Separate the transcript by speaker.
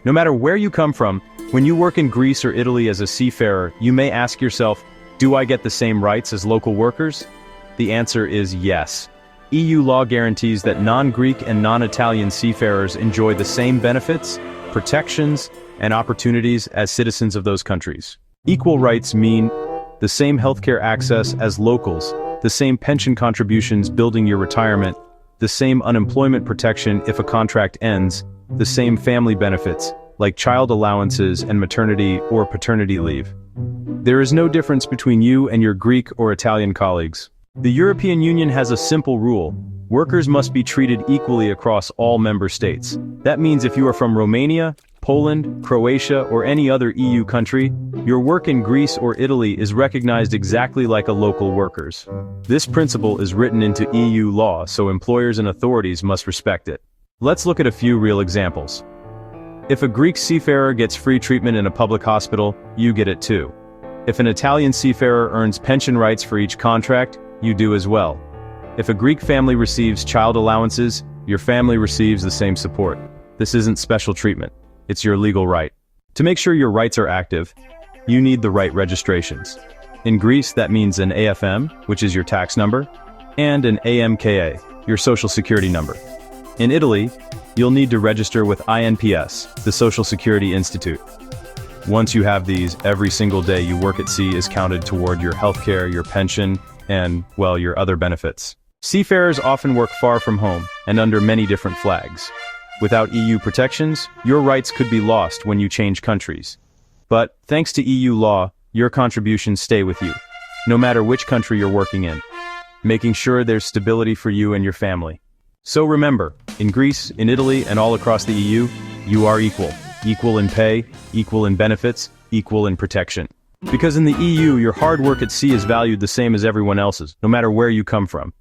Speaker 1: No matter where you come from, when you work in Greece or Italy as a seafarer, you may ask yourself, do I get the same rights as local workers? The answer is yes. EU law guarantees that non-Greek and non-Italian seafarers enjoy the same benefits, protections, and opportunities as citizens of those countries. Equal rights mean the same healthcare access as locals, the same pension contributions building your retirement, the same unemployment protection if a contract ends, the same family benefits, like child allowances and maternity or paternity leave. There is no difference between you and your Greek or Italian colleagues. The European Union has a simple rule. Workers must be treated equally across all member states. That means if you are from Romania, Poland, Croatia, or any other EU country, your work in Greece or Italy is recognized exactly like a local worker's. This principle is written into EU law, so employers and authorities must respect it. Let's look at a few real examples. If a Greek seafarer gets free treatment in a public hospital, you get it too. If an Italian seafarer earns pension rights for each contract, you do as well. If a Greek family receives child allowances, your family receives the same support. This isn't special treatment. It's your legal right. To make sure your rights are active, you need the right registrations. In Greece, that means an AFM, which is your tax number, and an AMKA, your social security number. In Italy, you'll need to register with INPS, the Social Security Institute. Once you have these, every single day you work at sea is counted toward your healthcare, your pension, and, well, your other benefits. Seafarers often work far from home and under many different flags. Without EU protections, your rights could be lost when you change countries. But, thanks to EU law, your contributions stay with you, no matter which country you're working in, making sure there's stability for you and your family. So remember, in Greece, in Italy, and all across the EU, you are equal. Equal in pay, equal in benefits, equal in protection. Because in the EU, your hard work at sea is valued the same as everyone else's, no matter where you come from.